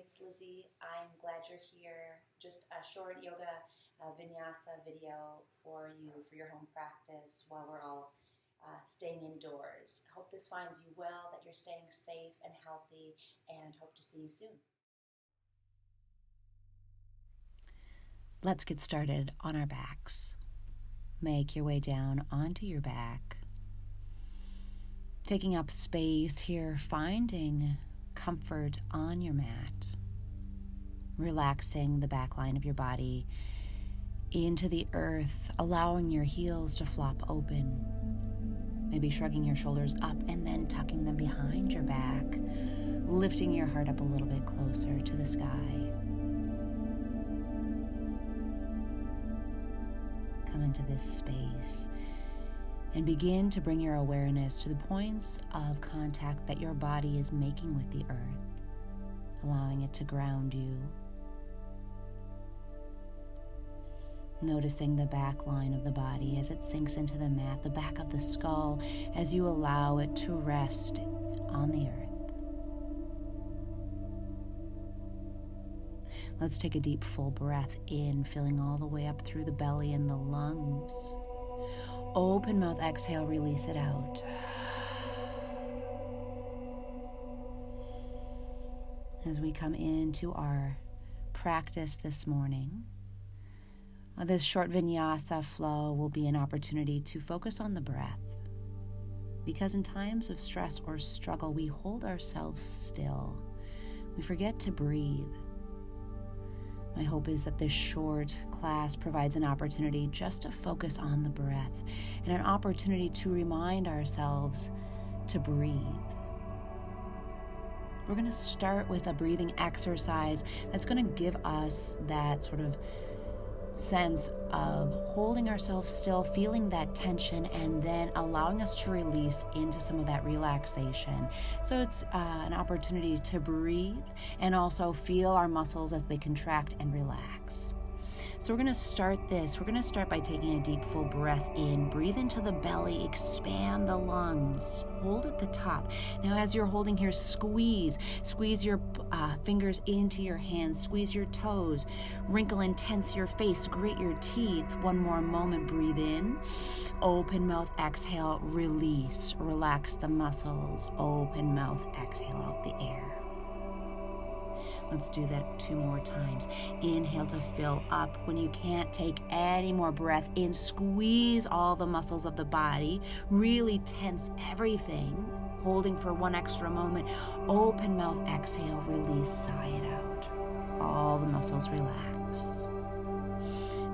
it's Lizzie. I'm glad you're here. Just a short yoga vinyasa video for you for your home practice while we're all staying indoors. I hope this finds you well, that you're staying safe and healthy, and hope to see you soon. Let's get started on our backs. Make your way down onto your back, taking up space here, finding comfort on your mat, relaxing the back line of your body into the earth, allowing your heels to flop open, maybe shrugging your shoulders up and then tucking them behind your back, lifting your heart up a little bit closer to the sky. Come into this space and begin to bring your awareness to the points of contact that your body is making with the earth, allowing it to ground you. Noticing the back line of the body as it sinks into the mat, the back of the skull as you allow it to rest on the earth. Let's take a deep full breath in, filling all the way up through the belly and the lungs. Open mouth, exhale, release it out. As we come into our practice this morning, this short vinyasa flow will be an opportunity to focus on the breath. Because in times of stress or struggle, we hold ourselves still. We forget to breathe. My hope is that this short class provides an opportunity just to focus on the breath and an opportunity to remind ourselves to breathe. We're going to start with a breathing exercise that's going to give us that sort of sense of holding ourselves still, feeling that tension, and then allowing us to release into some of that relaxation. So it's an opportunity to breathe and also feel our muscles as they contract and relax. So we're going to start this. We're going to start by taking a deep full breath in. Breathe into the belly, expand the lungs, hold at the top. Now as you're holding here, squeeze your fingers into your hands, squeeze your toes, wrinkle and tense your face, grit your teeth. One more moment, breathe in, open mouth, exhale, release, relax the muscles, open mouth, exhale out the air. Let's do that 2 more times. Inhale to fill up. When you can't take any more breath in, squeeze all the muscles of the body. Really tense everything. Holding for 1 extra moment. Open mouth, exhale, release, sigh it out. All the muscles relax.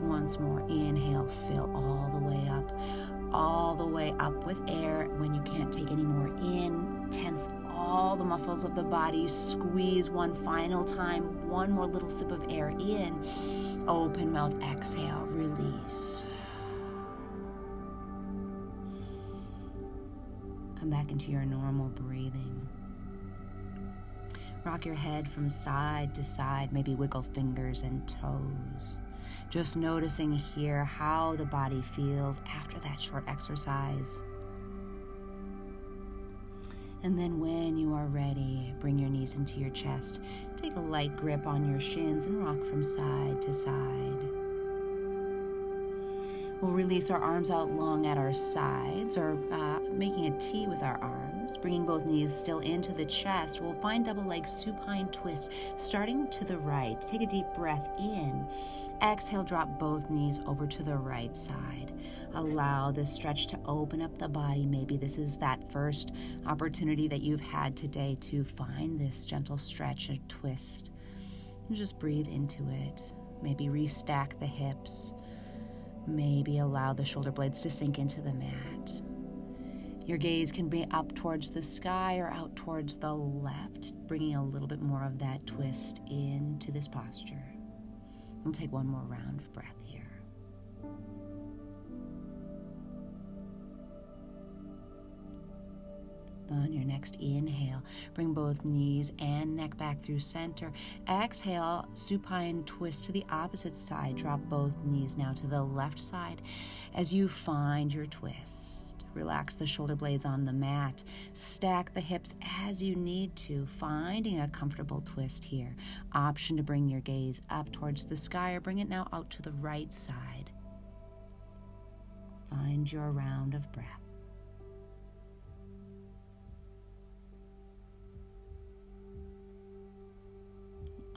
Once more, inhale, fill all the way up with air. When you can't take any more in, tense all the muscles of the body, squeeze 1 final time, 1 more little sip of air in, open mouth, exhale, release. Come back into your normal breathing. Rock your head from side to side, maybe wiggle fingers and toes. Just noticing here how the body feels after that short exercise. And then when you are ready, bring your knees into your chest. Take a light grip on your shins and rock from side to side. We'll release our arms out long at our sides, or making a T with our arms, bringing both knees still into the chest. We'll find double leg supine twist, starting to the right. Take a deep breath in. Exhale, drop both knees over to the right side. Allow the stretch to open up the body. Maybe this is that first opportunity that you've had today to find this gentle stretch or twist. And just breathe into it. Maybe restack the hips. Maybe allow the shoulder blades to sink into the mat. Your gaze can be up towards the sky or out towards the left, bringing a little bit more of that twist into this posture. We'll take 1 more round of breath here. On your next inhale, bring both knees and neck back through center. Exhale, supine twist to the opposite side. Drop both knees now to the left side as you find your twist. Relax the shoulder blades on the mat. Stack the hips as you need to, finding a comfortable twist here. Option to bring your gaze up towards the sky or bring it now out to the right side. Find your round of breath.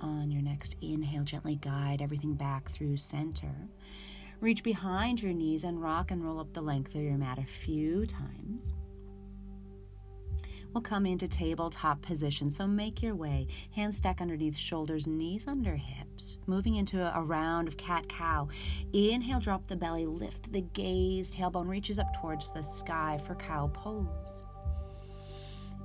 On your next inhale, gently guide everything back through center. Reach behind your knees and rock and roll up the length of your mat a few times. We'll come into tabletop position, so make your way. Hands stack underneath shoulders, knees under hips. Moving into a round of cat-cow. Inhale, drop the belly, lift the gaze. Tailbone reaches up towards the sky for cow pose.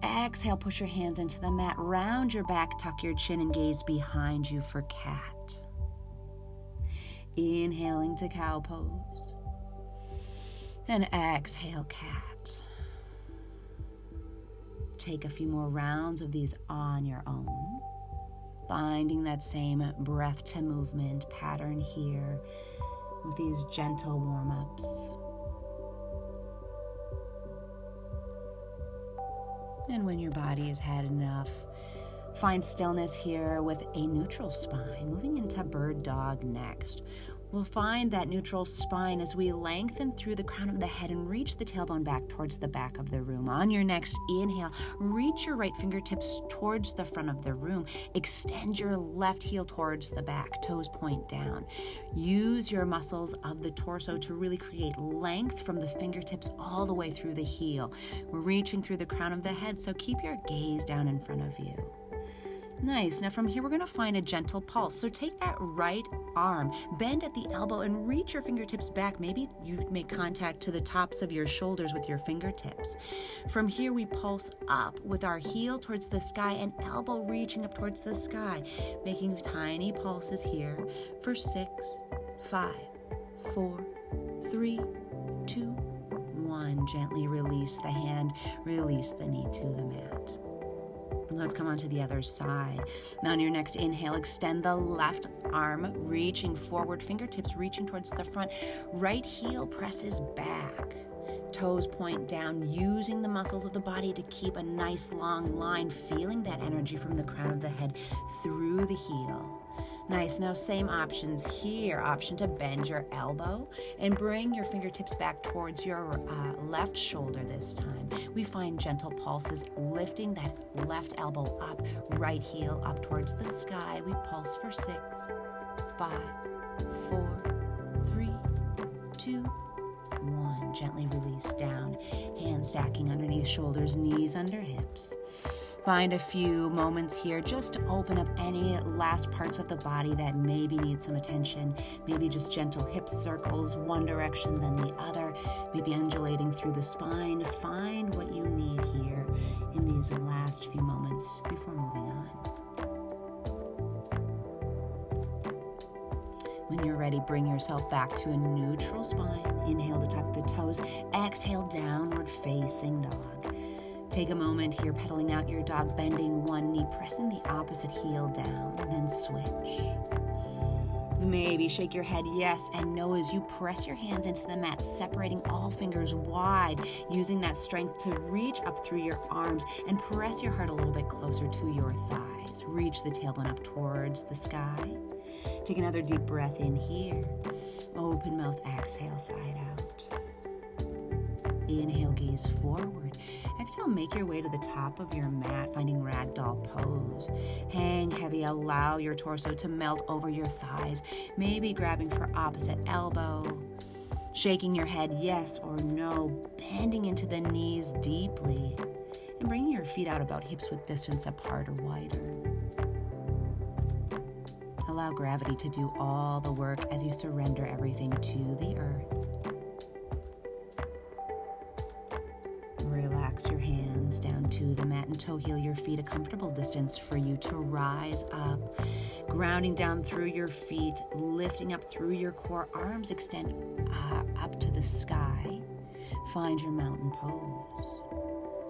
Exhale, push your hands into the mat. Round your back, tuck your chin and gaze behind you for cat. Inhaling to cow pose. And exhale, cat. Take a few more rounds of these on your own. Finding that same breath to movement pattern here with these gentle warm-ups. And when your body has had enough, find stillness here with a neutral spine. Moving into bird dog next. We'll find that neutral spine as we lengthen through the crown of the head and reach the tailbone back towards the back of the room. On your next inhale, reach your right fingertips towards the front of the room. Extend your left heel towards the back, toes point down. Use your muscles of the torso to really create length from the fingertips all the way through the heel. We're reaching through the crown of the head, so keep your gaze down in front of you. Nice. Now from here, we're going to find a gentle pulse. So take that right arm, bend at the elbow, and reach your fingertips back. Maybe you make contact to the tops of your shoulders with your fingertips. From here, we pulse up with our heel towards the sky and elbow reaching up towards the sky, making tiny pulses here for 6, 5, 4, 3, 2, 1. Gently release the hand, release the knee to the mat. Let's come on to the other side. Now on your next inhale, extend the left arm, reaching forward, fingertips reaching towards the front. Right heel presses back. Toes point down, using the muscles of the body to keep a nice long line, feeling that energy from the crown of the head through the heel. Nice. Now same options here. Option to bend your elbow and bring your fingertips back towards your left shoulder this time. We find gentle pulses, lifting that left elbow up, right heel up towards the sky. We pulse for 6, 5, 4, 3, 2, 1. Gently release down. Hands stacking underneath shoulders, knees under hips. Find a few moments here just to open up any last parts of the body that maybe need some attention. Maybe just gentle hip circles, one direction then the other. Maybe undulating through the spine. Find what you need here in these last few moments before moving on. When you're ready, bring yourself back to a neutral spine. Inhale to tuck the toes. Exhale, downward facing dog. Take a moment here, pedaling out your dog, bending one knee, pressing the opposite heel down, then switch. Maybe shake your head yes and no as you press your hands into the mat, separating all fingers wide, using that strength to reach up through your arms and press your heart a little bit closer to your thighs. Reach the tailbone up towards the sky. Take another deep breath in here. Open mouth, exhale, side out. Inhale, gaze forward. Exhale, make your way to the top of your mat, finding ragdoll pose. Hang heavy, allow your torso to melt over your thighs, maybe grabbing for opposite elbow. Shaking your head yes or no, bending into the knees deeply, and bringing your feet out about hips width distance apart or wider. Allow gravity to do all the work as you surrender everything to the earth. Relax your hands down to the mat and toe heel your feet a comfortable distance for you to rise up, grounding down through your feet, lifting up through your core, arms extend up to the sky. Find your mountain pose.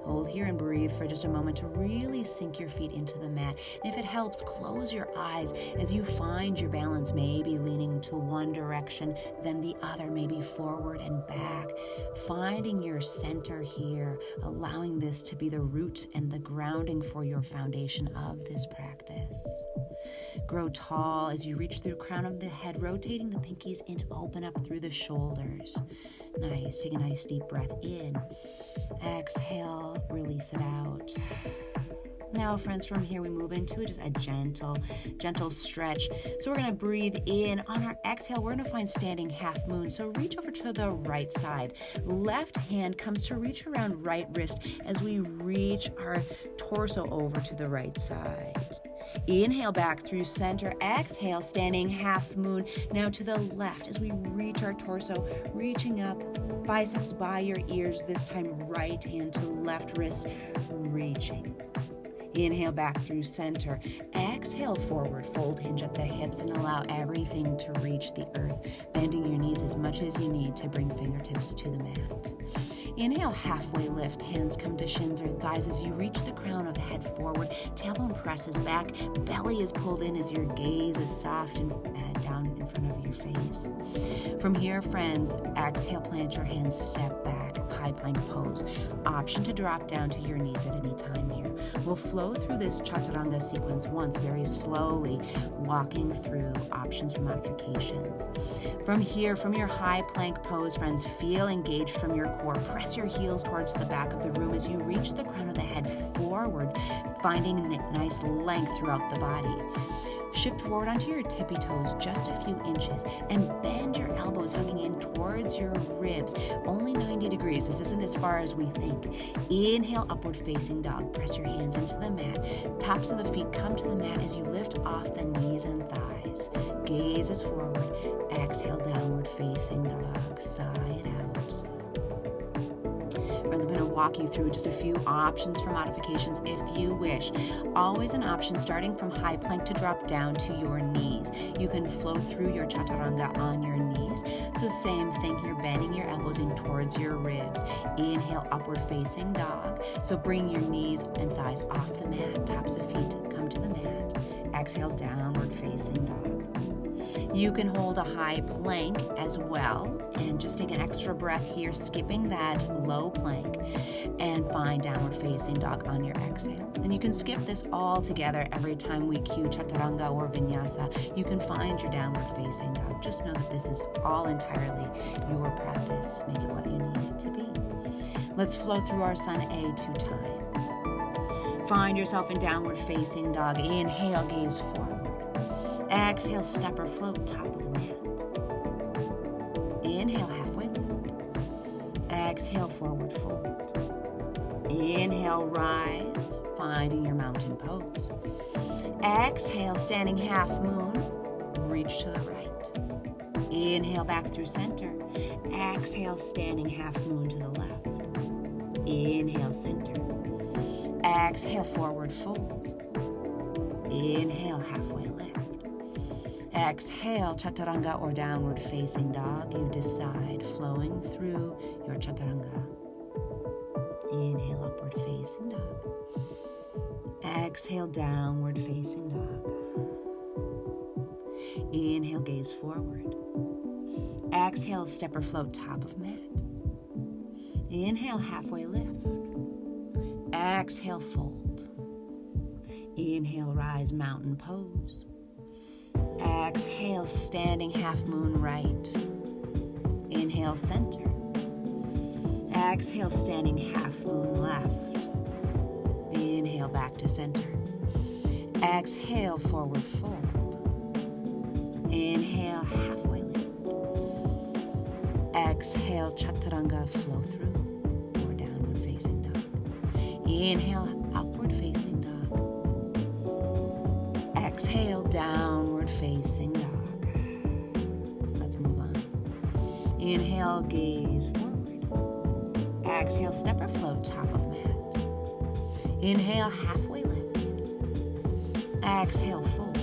Hold here and breathe for just a moment to really sink your feet into the mat. And if it helps, close your eyes as you find your balance, maybe leaning to one direction, then the other, maybe forward and back. Finding your center here, allowing this to be the root and the grounding for your foundation of this practice. Grow tall as you reach through the crown of the head, rotating the pinkies in to open up through the shoulders. Nice. Take a nice deep breath in. Exhale, release it out. Now, friends, from here we move into just a gentle stretch. So we're going to breathe in. On our exhale, we're going to find standing half moon. So reach over to the right side. Left hand comes to reach around right wrist as we reach our torso over to the right side. Inhale back through center. Exhale, standing half moon. Now to the left as we reach our torso, reaching up, biceps by your ears. This time, right hand to left wrist, reaching. Inhale back through center. Exhale, forward fold, hinge at the hips, and allow everything to reach the earth, bending your knees as much as you need to bring fingertips to the mat. Inhale, halfway lift. Hands come to shins or thighs as you reach the crown of the head forward. Tailbone presses back. Belly is pulled in as your gaze is soft and down in front of your face. From here, friends, exhale, plant your hands, step back, high plank pose. Option to drop down to your knees at any time here. We'll flow through this chaturanga sequence once, very slowly, walking through options for modifications. From here, from your high plank pose, friends, feel engaged from your core. Press your heels towards the back of the room as you reach the crown of the head forward, finding a nice length throughout the body. Shift forward onto your tippy toes just a few inches and bend your elbows hugging in towards your ribs. Only 90 degrees. This isn't as far as we think. Inhale, upward facing dog. Press your hands into the mat. Tops of the feet come to the mat as you lift off the knees and thighs. Gaze is forward. Exhale, downward facing dog. Side out. I'm going to walk you through just a few options for modifications if you wish. Always an option starting from high plank to drop down to your knees. You can flow through your chaturanga on your knees. So same thing here, bending your elbows in towards your ribs. Inhale, upward facing dog. So bring your knees and thighs off the mat. Tops of feet come to the mat. Exhale, downward facing dog. You can hold a high plank as well and just take an extra breath here, skipping that low plank, and find downward facing dog on your exhale. And you can skip this all together every time we cue chaturanga or vinyasa. You can find your downward facing dog. Just know that this is all entirely your practice, make it what you need it to be. Let's flow through our Sun A 2 times. Find yourself in downward facing dog. Inhale, gaze forward. Exhale, step or float, top of the mat. Inhale, halfway lift. Exhale, forward fold. Inhale, rise, finding your mountain pose. Exhale, standing half moon, reach to the right. Inhale, back through center. Exhale, standing half moon to the left. Inhale, center. Exhale, forward fold. Inhale, halfway lift. Exhale, chaturanga or downward facing dog. You decide, flowing through your chaturanga. Inhale, upward facing dog. Exhale, downward facing dog. Inhale, gaze forward. Exhale, step or float, top of mat. Inhale, halfway lift. Exhale, fold. Inhale, rise, mountain pose. Exhale, standing half moon right. Inhale, center. Exhale, standing half moon left. Inhale, back to center. Exhale, forward fold. Inhale, halfway lift. Exhale, chaturanga, flow through or downward facing dog. Inhale, upward facing dog. Exhale, downward facing dog. Let's move on. Inhale, gaze forward. Exhale, step or float, top of mat. Inhale, halfway lift. Exhale, fold.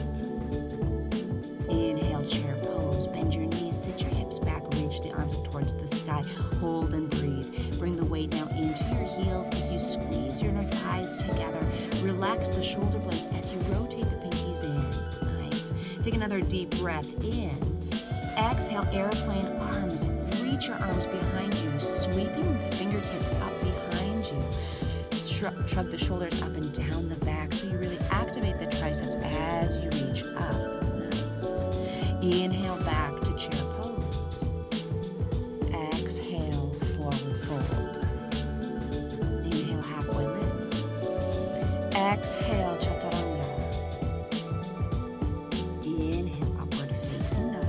Inhale, chair pose. Bend your knees, sit your hips back, reach the arms towards the sky. Hold and breathe. Bring the weight now into your heels as you squeeze your thighs together. Relax the shoulder blades as you rotate the pinkies in. Nice. Take another deep breath in. Exhale, airplane arms. Reach your arms behind you, sweeping the fingertips up behind you. Shrug the shoulders up and down the back so you really activate the triceps as you reach up. Nice. Inhale back to chair pose. Exhale, forward fold. Inhale, halfway lift. Exhale, chaturanga. Inhale, upward facing dog.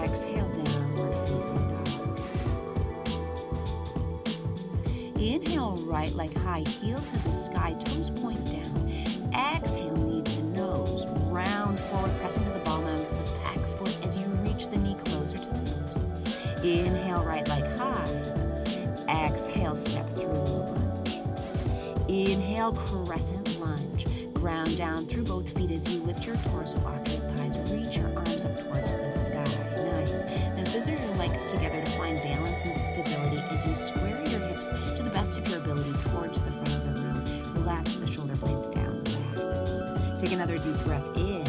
Exhale, downward facing dog. Inhale, right leg high, heel to the sky, toes point down. Exhale, knee to nose. Round forward, press into the ball mound of the back foot as you reach the knee closer to the nose. Inhale, right leg high. Exhale, step through lunge. Inhale, crescent lunge. Ground down through both feet as you lift your torso off your thighs. Reach your arms up towards the sky. Nice. Now scissor your legs together to find balance and stability as you square your hips to the best of your ability towards the front of the room. Relax the shoulder blades down the back. Take another deep breath in.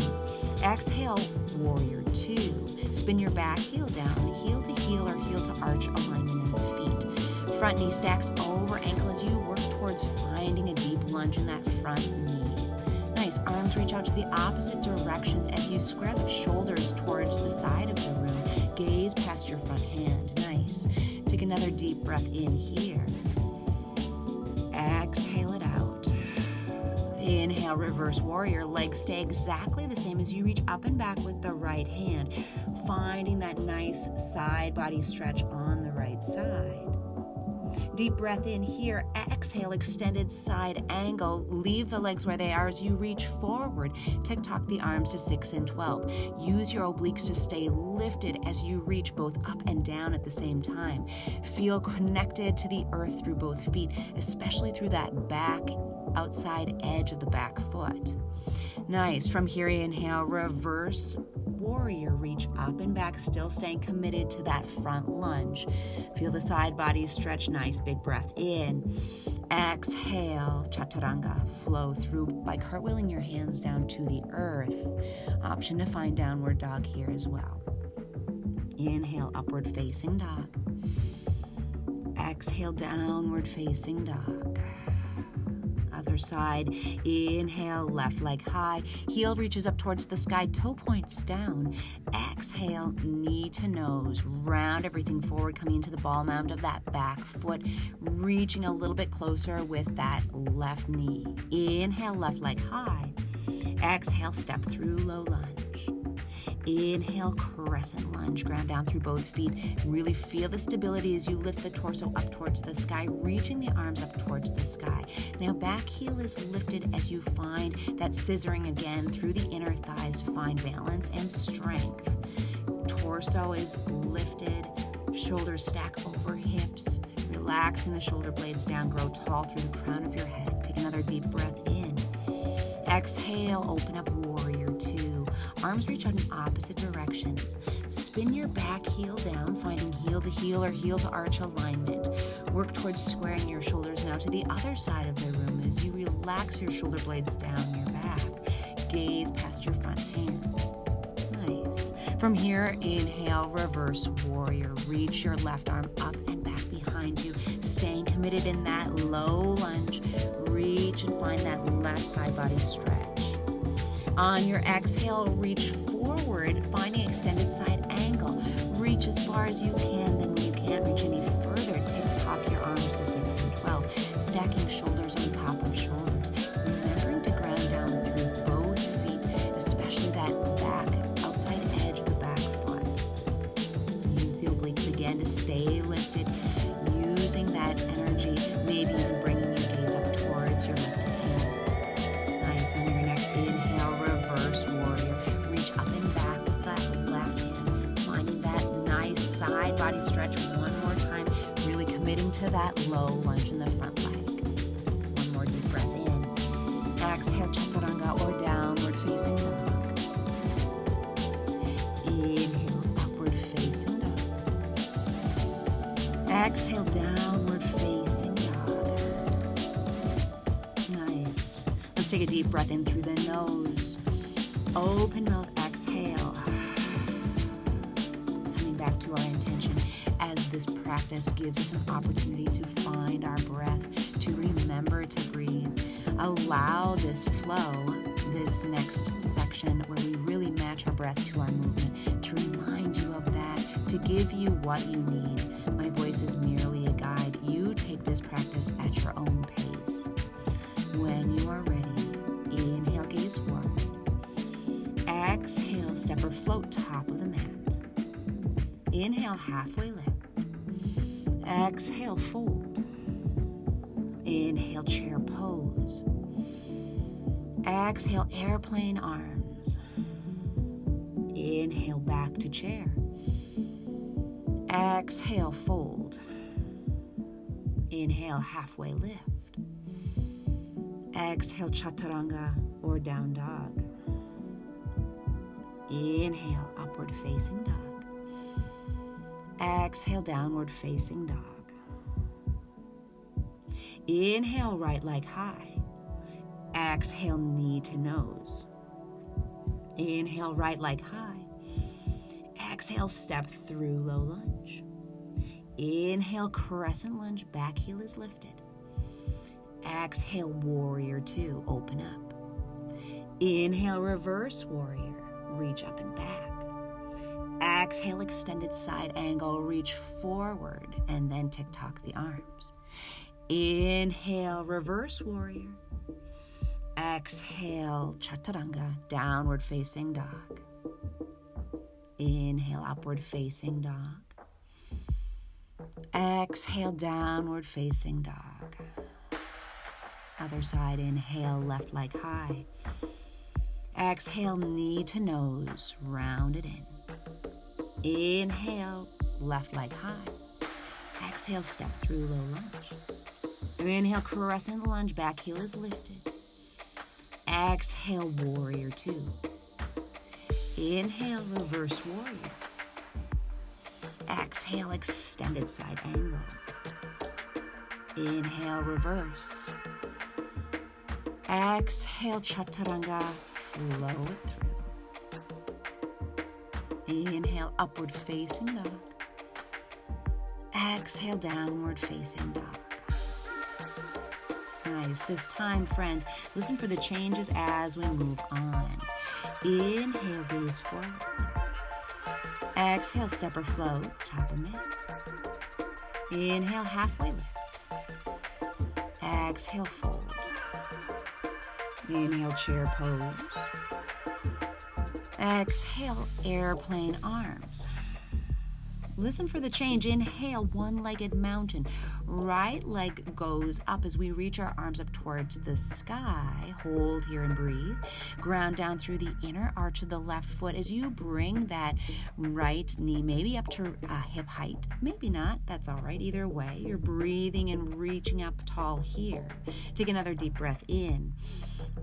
Exhale, warrior two. Spin your back heel down, heel to heel or heel to arch alignment in the feet. Front knee stacks over ankle as you work towards finding a deep lunge in that front knee. Nice. Arms reach out to the opposite directions as you square the shoulders towards the side of the room. Gaze past your front hand. Nice. Take another deep breath in here. Exhale it out. Inhale, reverse warrior. Legs stay exactly the same as you reach up and back with the right hand, finding that nice side body stretch on the right side. Deep breath in here. Exhale, extended side angle. Leave the legs where they are as you reach forward. Tick-tock the arms to 6 and 12. Use your obliques to stay lifted as you reach both up and down at the same time. Feel connected to the earth through both feet, especially through that back outside edge of the back foot. Nice. From here, inhale, reverse warrior. Reach up and back, still staying committed to that front lunge. Feel the side body stretch. Nice. Big breath in. Exhale, chaturanga. Flow through by cartwheeling your hands down to the earth. Option to find downward dog here as well. Inhale, upward facing dog. Exhale, downward facing dog. Other side. Inhale, left leg high. Heel reaches up towards the sky, toe points down. Exhale, knee to nose. Round everything forward, coming into the ball mound of that back foot. Reaching a little bit closer with that left knee. Inhale, left leg high. Exhale, step through low lunge. Inhale, crescent lunge. Ground down through both feet. Really feel the stability as you lift the torso up towards the sky, reaching the arms up towards the sky. Now back heel is lifted as you find that scissoring again through the inner thighs to find balance and strength. Torso is lifted, shoulders stack over hips, relaxing the shoulder blades down, grow tall through the crown of your head. Take another deep breath in. Exhale, open up warrior two. Arms reach out in opposite directions. Spin your back heel down, finding heel to heel or heel to arch alignment. Work towards squaring your shoulders now to the other side of the room as you relax your shoulder blades down your back. Gaze past your front hand. Nice. From here, inhale, reverse warrior. Reach your left arm up and back behind you, staying committed in that low lunge. Reach and find that left side body stretch. On your exhale, reach forward, finding extended side angle. Reach as far as you can, then when you can't reach any further, tick-tock your arms to 6 and 12, stacking shoulders on top of shoulders. Remembering to ground down through both feet, especially that back, outside edge of the back foot. Use the obliques again to stay lifted, using that energy, maybe even bringing your gaze up towards your left hand. Nice. On your next inhale, reverse warrior. Reach up and back with that left hand, finding that nice side body stretch one more time, really committing to that low lunge in the front leg. One more deep breath in. Exhale, chaturanga or downward facing dog. Inhale, upward facing dog. Exhale, downward facing dog. a deep breath in through the nose. Open mouth, exhale. Coming back to our intention, as this practice gives us an opportunity to find our breath, to remember to breathe. Allow this flow, this next section where we really match our breath to our movement, to remind you of that, to give you what you need. My voice is merely a guide. You take this practice at your own pace. When you are ready, inhale, gaze forward. Exhale, step or float top of the mat. Inhale, halfway lift. Exhale, fold. Inhale, chair pose. Exhale, airplane arms. Inhale, back to chair. Exhale, fold. Inhale, halfway lift. Exhale, chaturanga or down dog. Inhale, upward facing dog. Exhale, downward facing dog. Inhale, right leg high. Exhale, knee to nose. Inhale, right leg high. Exhale, step through low lunge. Inhale, crescent lunge, back heel is lifted. Exhale, warrior two, open up. Inhale, reverse warrior, reach up and back. Exhale, extended side angle, reach forward, and then tick-tock the arms. Inhale, reverse warrior. Exhale, chaturanga, downward facing dog. Inhale, upward facing dog. Exhale, downward facing dog. Other side, inhale, left leg high. Exhale, knee to nose, round it in. Inhale, left leg high. Exhale, step through low lunge. Inhale, crescent lunge, back heel is lifted. Exhale, warrior two. Inhale, reverse warrior. Exhale, extended side angle. Inhale, reverse. Exhale, chaturanga, flow it through. Inhale, upward facing dog. Exhale, downward facing dog. Nice. This time, friends, listen for the changes as we move on. Inhale, gaze forward. Exhale, step or float, top of mat. Inhale, halfway lift. Exhale, fold. Inhale, chair pose. Exhale, airplane arms. Listen for the change. Inhale, one-legged mountain. Right leg goes up as we reach our arms up towards the sky. Hold here and breathe. Ground down through the inner arch of the left foot as you bring that right knee maybe up to hip height. Maybe not. That's all right. Either way, you're breathing and reaching up tall here. Take another deep breath in.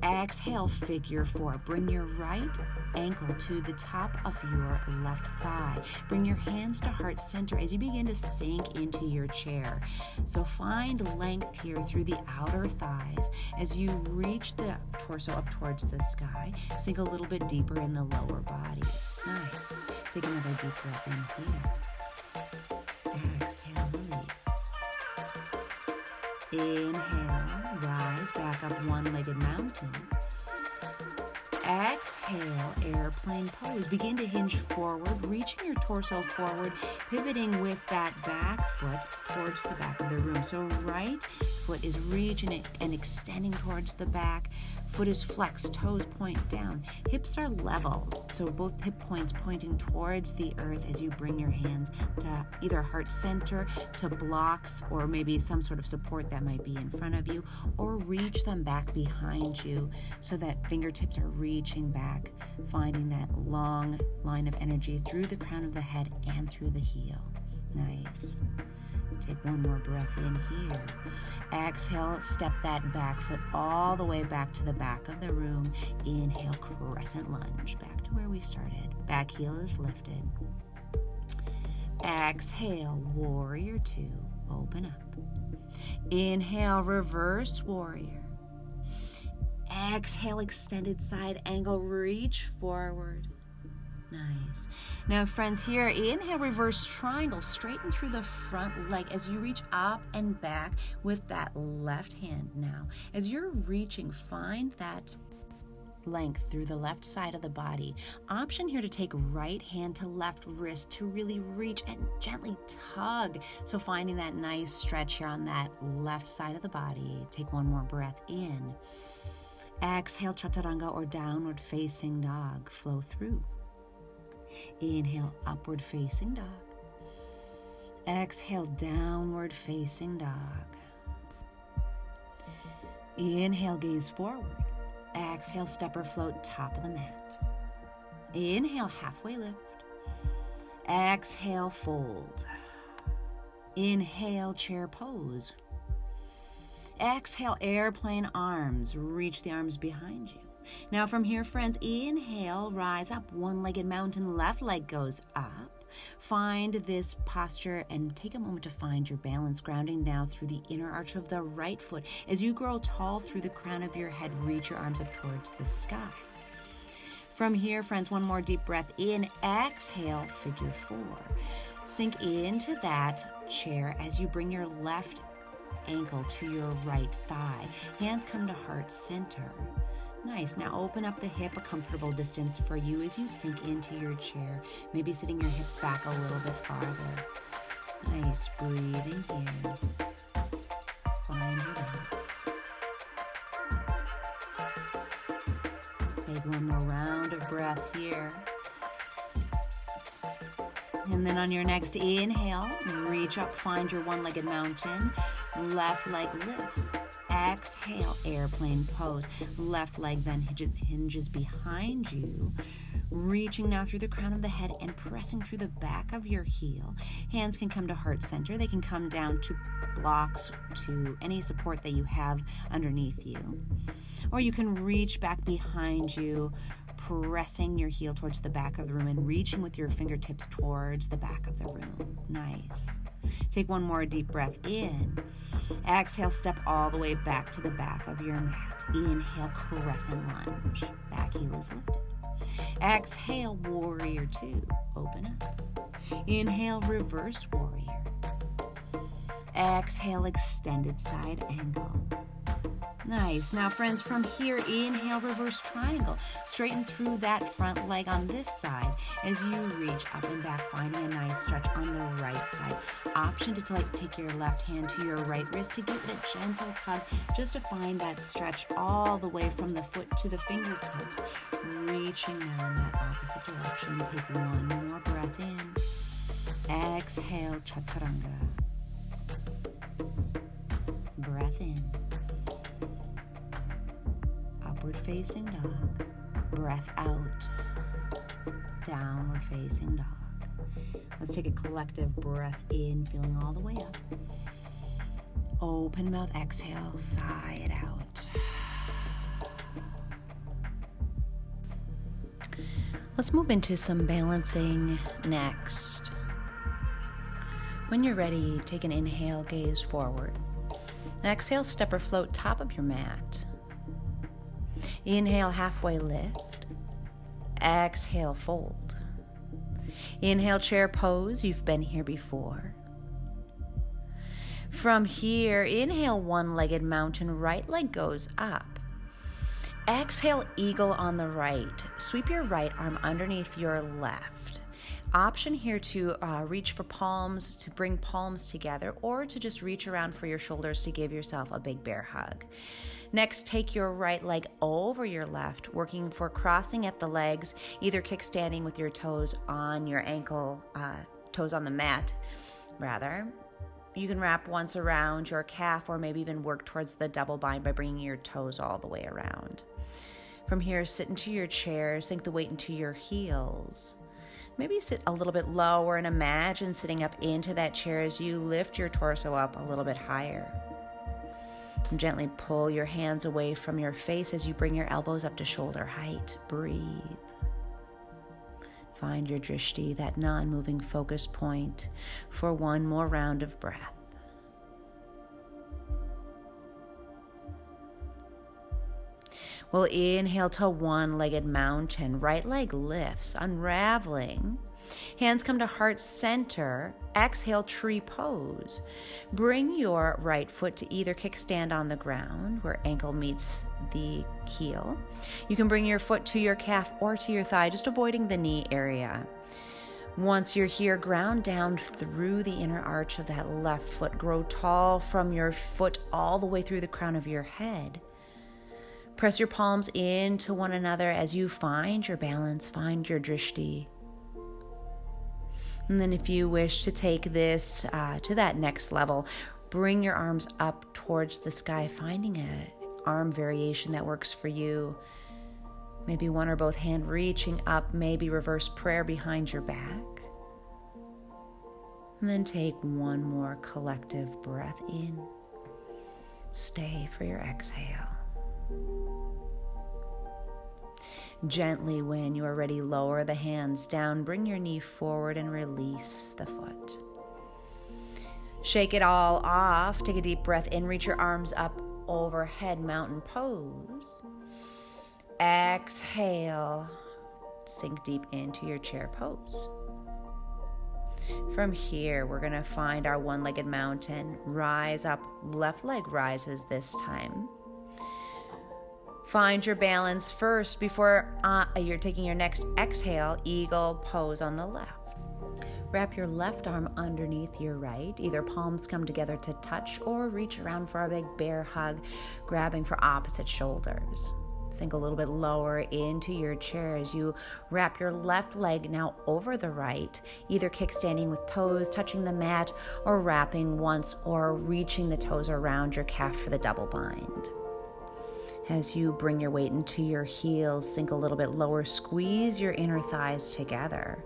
Exhale, figure four. Bring your right ankle to the top of your left thigh. Bring your hands to heart center as you begin to sink into your chair. So find length here through the outer thighs as you reach the torso up towards the sky. Sink a little bit deeper in the lower body. Nice. Take another deep breath in here. Exhale, release. Inhale, rise, back up one-legged mountain. Exhale, airplane pose. Begin to hinge forward, reaching your torso forward, pivoting with that back foot towards the back of the room. So right foot is reaching and extending towards the back. Foot is flexed, toes point down. Hips are level, so both hip points pointing towards the earth as you bring your hands to either heart center, to blocks, or maybe some sort of support that might be in front of you, or reach them back behind you so that fingertips are reaching back, finding that long line of energy through the crown of the head and through the heel. Nice. Take one more breath in here. Exhale, step that back foot all the way back to the back of the room. Inhale, crescent lunge, back to where we started. Back heel is lifted. Exhale, warrior two, open up. Inhale, reverse warrior. Exhale, extended side angle, reach forward. Nice. Now, friends, here, inhale, reverse triangle, straighten through the front leg as you reach up and back with that left hand now. As you're reaching, find that length through the left side of the body. Option here to take right hand to left wrist to really reach and gently tug. So finding that nice stretch here on that left side of the body. Take one more breath in. Exhale, chaturanga or downward facing dog. Flow through. Inhale, upward facing dog. Exhale, downward facing dog. Inhale, gaze forward. Exhale, step or float, top of the mat. Inhale, halfway lift. Exhale, fold. Inhale, chair pose. Exhale, airplane arms. Reach the arms behind you. Now from here, friends, inhale, rise up, one-legged mountain, left leg goes up. Find this posture and take a moment to find your balance, grounding now through the inner arch of the right foot. As you grow tall through the crown of your head, reach your arms up towards the sky. From here, friends, one more deep breath in. Exhale, figure four. Sink into that chair as you bring your left ankle to your right thigh. Hands come to heart center. Nice. Now open up the hip a comfortable distance for you as you sink into your chair. Maybe sitting your hips back a little bit farther. Nice. Breathing here. Find your balance. Take one more round of breath here. And then on your next inhale, reach up, find your one-legged mountain. Left leg lifts. Exhale, airplane pose. Left leg then hinges behind you. Reaching now through the crown of the head and pressing through the back of your heel. Hands can come to heart center. They can come down to blocks, to any support that you have underneath you. Or you can reach back behind you, pressing your heel towards the back of the room and reaching with your fingertips towards the back of the room. Nice. Take one more deep breath in. Exhale, step all the way back to the back of your mat. Inhale, crescent lunge. Back heel is lifted. Exhale, warrior two. Open up. Inhale, reverse warrior. Exhale, extended side angle. Nice. Now, friends, from here, inhale, reverse triangle. Straighten through that front leg on this side as you reach up and back, finding a nice stretch on the right side. Option to take your left hand to your right wrist to give it a gentle hug, just to find that stretch all the way from the foot to the fingertips. Reaching now in that opposite direction. Take one more breath in. Exhale, chaturanga. Breath in. Upward facing dog. Breath out. Downward facing dog. Let's take a collective breath in, feeling all the way up. Open mouth, exhale, sigh it out. Let's move into some balancing next. When you're ready, take an inhale, gaze forward. Exhale, step or float top of your mat. Inhale, halfway lift. Exhale, fold. Inhale, chair pose. You've been here before. From here, inhale, one-legged mountain. Right leg goes up. Exhale, eagle on the right. Sweep your right arm underneath your left. Option here to reach for palms, to bring palms together, or to just reach around for your shoulders to give yourself a big bear hug. Next, take your right leg over your left, working for crossing at the legs, either kickstanding with your toes on your ankle, toes on the mat, rather. You can wrap once around your calf or maybe even work towards the double bind by bringing your toes all the way around. From here, sit into your chair, sink the weight into your heels. Maybe sit a little bit lower and imagine sitting up into that chair as you lift your torso up a little bit higher. And gently pull your hands away from your face as you bring your elbows up to shoulder height. Breathe. Find your drishti, that non-moving focus point, for one more round of breath. We'll inhale to one-legged mountain. Right leg lifts, unraveling. Hands come to heart center. Exhale, tree pose. Bring your right foot to either kickstand on the ground where ankle meets the heel. You can bring your foot to your calf or to your thigh, just avoiding the knee area. Once you're here, ground down through the inner arch of that left foot. Grow tall from your foot all the way through the crown of your head. Press your palms into one another as you find your balance, find your drishti. And then if you wish to take this to that next level, bring your arms up towards the sky, finding an arm variation that works for you. Maybe one or both hand reaching up, maybe reverse prayer behind your back. And then take one more collective breath in. Stay for your exhale. Gently, when you are ready, lower the hands down, bring your knee forward and release the foot. Shake it all off. Take a deep breath in, reach your arms up overhead, mountain pose. Exhale, sink deep into your chair pose. From here, we're going to find our one-legged mountain. Rise up, left leg rises this time. Find your balance first before you're taking your next exhale, eagle pose on the left. Wrap your left arm underneath your right. Either palms come together to touch or reach around for a big bear hug, grabbing for opposite shoulders. Sink a little bit lower into your chair as you wrap your left leg now over the right, either kickstanding with toes touching the mat or wrapping once or reaching the toes around your calf for the double bind. As you bring your weight into your heels, sink a little bit lower, squeeze your inner thighs together.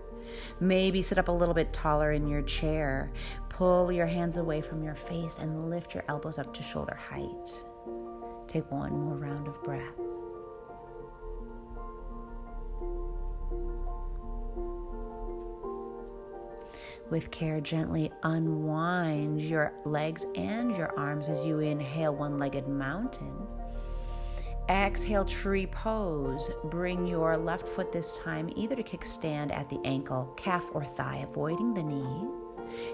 Maybe sit up a little bit taller in your chair. Pull your hands away from your face and lift your elbows up to shoulder height. Take one more round of breath. With care, gently unwind your legs and your arms as you inhale, one-legged mountain. Exhale, tree pose. Bring your left foot this time either to kickstand at the ankle, calf, or thigh, avoiding the knee.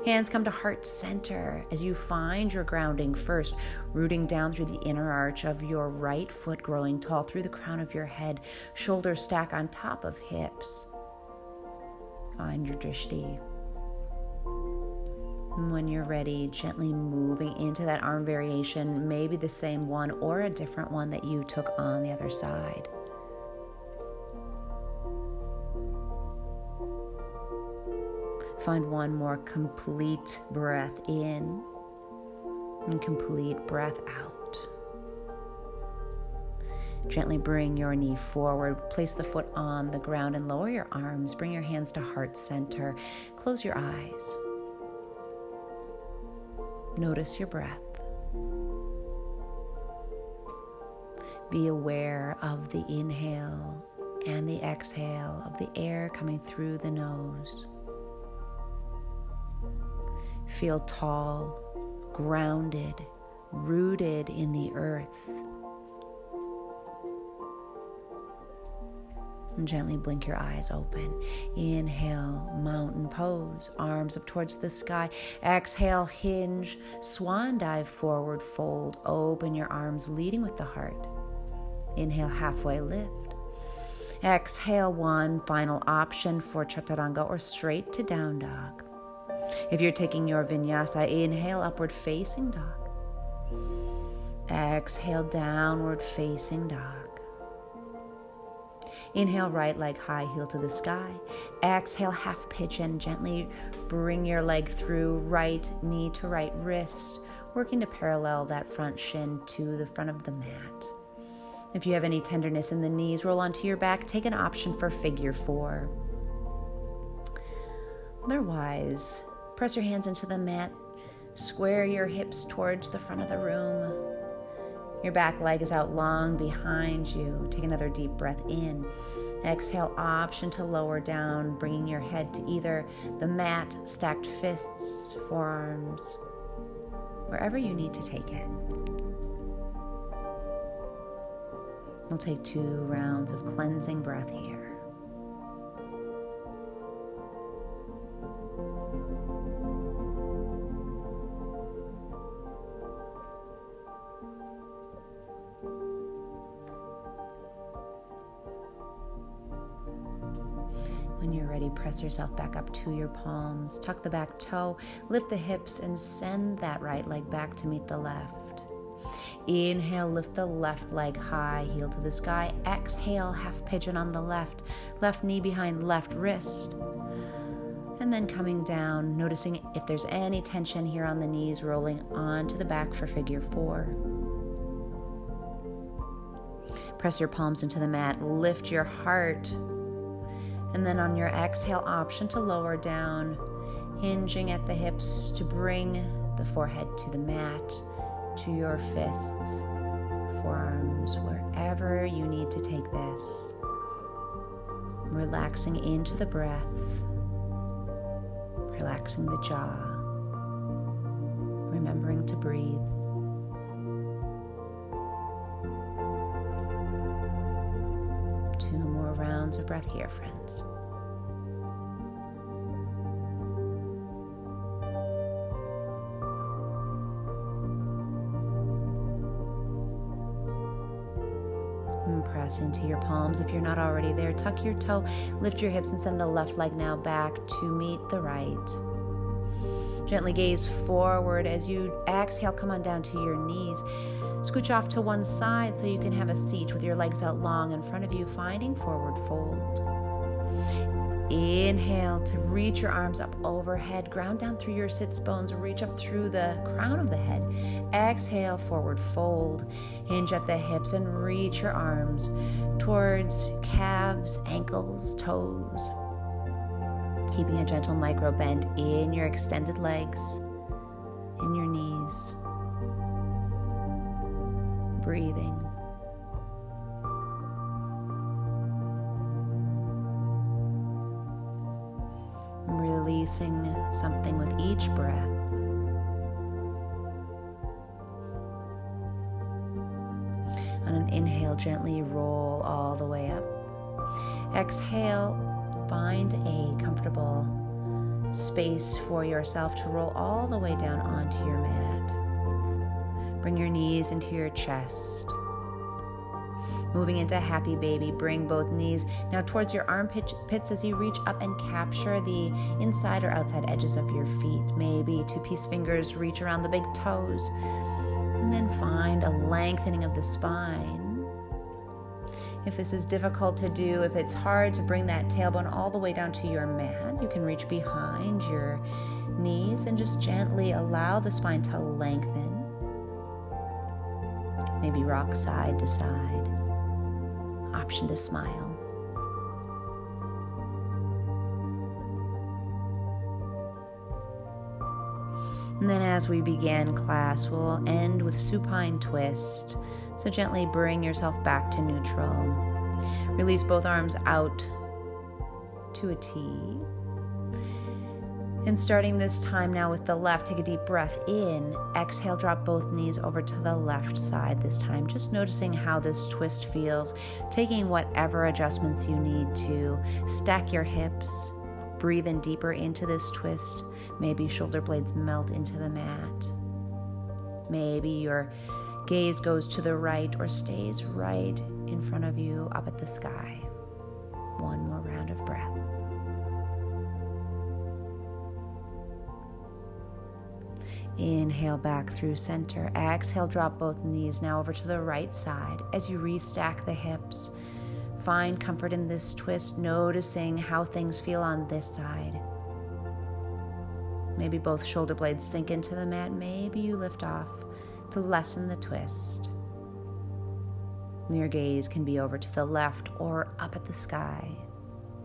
Hands come to heart center as you find your grounding first, rooting down through the inner arch of your right foot, growing tall through the crown of your head, shoulders stack on top of hips. Find your drishti. And when you're ready, gently moving into that arm variation, maybe the same one or a different one that you took on the other side. Find one more complete breath in and complete breath out. Gently bring your knee forward, place the foot on the ground and lower your arms. Bring your hands to heart center. Close your eyes. Notice your breath. Be aware of the inhale and the exhale of the air coming through the nose. Feel tall, grounded, rooted in the earth. And gently blink your eyes open. Inhale, mountain pose, arms up towards the sky. Exhale, hinge, swan dive, forward fold. Open your arms, leading with the heart. Inhale, halfway lift. Exhale, one final option for chaturanga or straight to down dog. If you're taking your vinyasa, inhale, upward facing dog. Exhale, downward facing dog. Inhale, right leg high, heel to the sky. Exhale, half pigeon. Gently bring your leg through, right knee to right wrist, working to parallel that front shin to the front of the mat. If you have any tenderness in the knees, roll onto your back. Take an option for figure 4. Otherwise, press your hands into the mat. Square your hips towards the front of the room. Your back leg is out long behind you. Take another deep breath in. Exhale, option to lower down, bringing your head to either the mat, stacked fists, forearms, wherever you need to take it. We'll take 2 rounds of cleansing breath here. When you're ready, press yourself back up to your palms, tuck the back toe, lift the hips, and send that right leg back to meet the left. Inhale, lift the left leg high, heel to the sky. Exhale, half pigeon on the left knee behind left wrist. And then coming down, noticing if there's any tension here on the knees, rolling onto the back for figure 4. Press your palms into the mat, lift your heart. And then on your exhale, option to lower down, hinging at the hips to bring the forehead to the mat, to your fists, forearms, wherever you need to take this. Relaxing into the breath, relaxing the jaw, remembering to breathe. Two more rounds of breath here, friends. And press into your palms if you're not already there. Tuck your toe, lift your hips, and send the left leg now back to meet the right. Gently gaze forward as you exhale, come on down to your knees. Scooch off to one side so you can have a seat with your legs out long in front of you, finding forward fold. Inhale to reach your arms up overhead, ground down through your sits bones, reach up through the crown of the head. Exhale, forward fold, hinge at the hips and reach your arms towards calves, ankles, toes. Keeping a gentle micro bend in your extended legs, in your knees. Breathing. Releasing something with each breath. On an inhale, gently roll all the way up. Exhale, find a comfortable space for yourself to roll all the way down onto your mat. Bring your knees into your chest. Moving into happy baby, bring both knees now towards your armpits as you reach up and capture the inside or outside edges of your feet. Maybe 2 peace fingers reach around the big toes. And then find a lengthening of the spine. If this is difficult to do, if it's hard to bring that tailbone all the way down to your mat, you can reach behind your knees and just gently allow the spine to lengthen. Maybe rock side to side. Option to smile. And then as we begin class, we'll end with supine twist. So gently bring yourself back to neutral. Release both arms out to a T. And starting this time now with the left, take a deep breath in. Exhale, drop both knees over to the left side this time. Just noticing how this twist feels. Taking whatever adjustments you need to. Stack your hips. Breathe in deeper into this twist. Maybe shoulder blades melt into the mat. Maybe your gaze goes to the right or stays right in front of you up at the sky. One more round of breath. Inhale back through center. Exhale, drop both knees now over to the right side. As you restack the hips, find comfort in this twist, noticing how things feel on this side. Maybe both shoulder blades sink into the mat. Maybe you lift off to lessen the twist. Your gaze can be over to the left or up at the sky.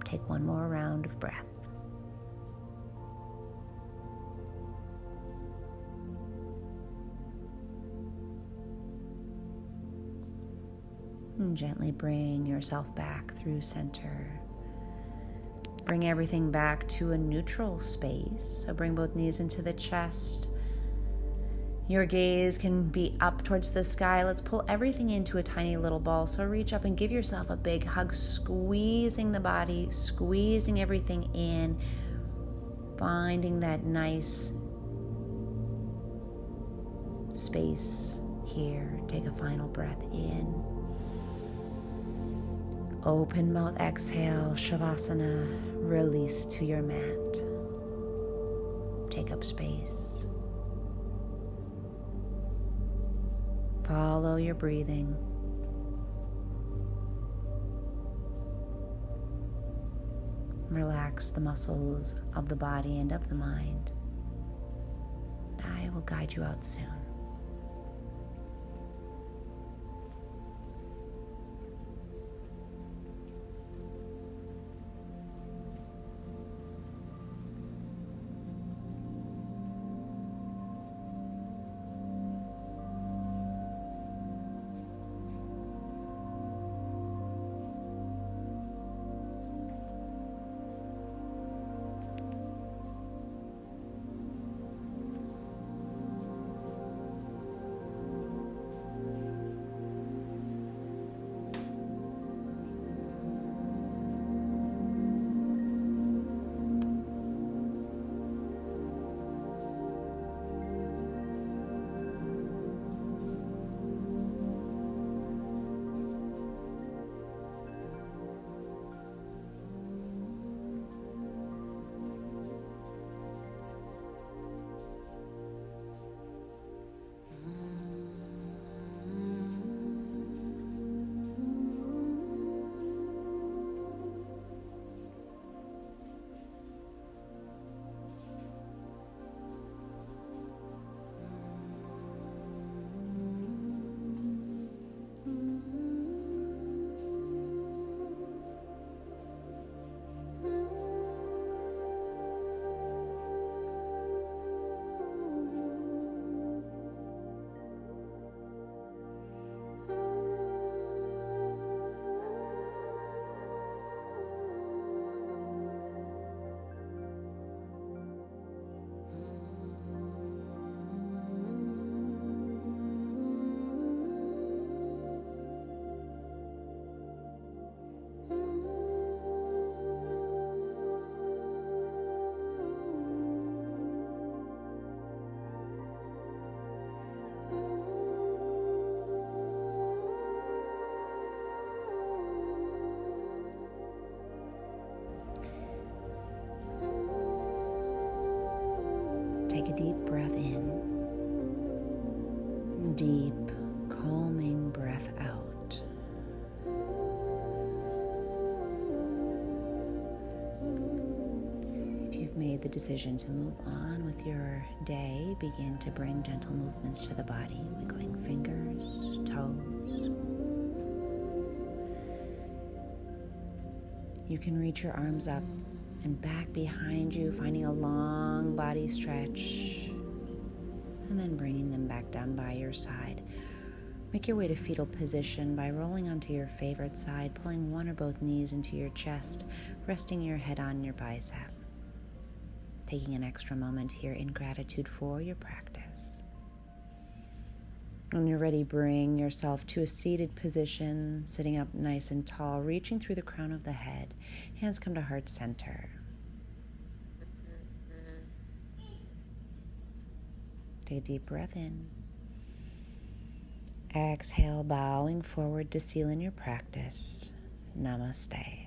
Take one more round of breath. And gently bring yourself back through center. Bring everything back to a neutral space. So bring both knees into the chest. Your gaze can be up towards the sky. Let's pull everything into a tiny little ball. So reach up and give yourself a big hug, squeezing the body, squeezing everything in, finding that nice space here. Take a final breath in. Open mouth, exhale, Shavasana, release to your mat. Take up space. Follow your breathing. Relax the muscles of the body and of the mind. I will guide you out soon. Take a deep breath in. Deep, calming breath out. If you've made the decision to move on with your day, begin to bring gentle movements to the body, wiggling fingers, toes. You can reach your arms up and back behind you, finding a long body stretch, and then bringing them back down by your side. Make your way to fetal position by rolling onto your favorite side, pulling one or both knees into your chest, resting your head on your bicep. Taking an extra moment here in gratitude for your practice. When you're ready, bring yourself to a seated position, sitting up nice and tall, reaching through the crown of the head. Hands come to heart center. Take a deep breath in. Exhale, bowing forward to seal in your practice. Namaste.